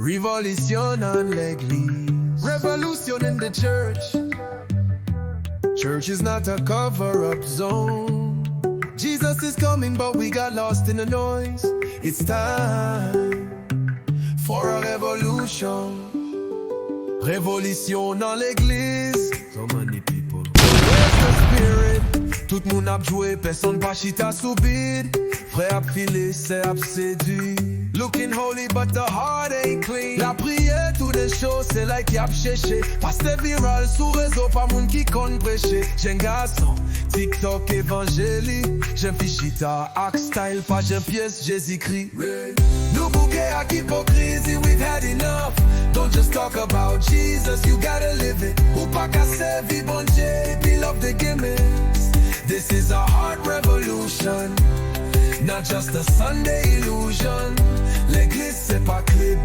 Revolisyon and legliz. Revolution in the church. Church is not a cover-up zone. Jesus is coming, but we got lost in the noise. It's time for a revolution. Revolisyon dans l'église. So many people. Where's the spirit? Tout moun ap jwe, person pa chita sou bid. Frè ap file, se ap séduit. Looking holy but the heart ain't clean. La prière tout des choses, c'est like yap cherché. Paste viral sous réseau, pas moun qui kon prêcher. J'en garçon, TikTok évangélique. J'en fichita, axe style, pas j'en pièce, Jésus-Christ. Nous bouquet à hypocrisie, we've had enough. Don't just talk about Jesus, you gotta live it. Ou pas qu'à servir bon Dieu, puis love the gimmicks. This is a heart revolution, not just a Sunday illusion. L'église c'est pas clé,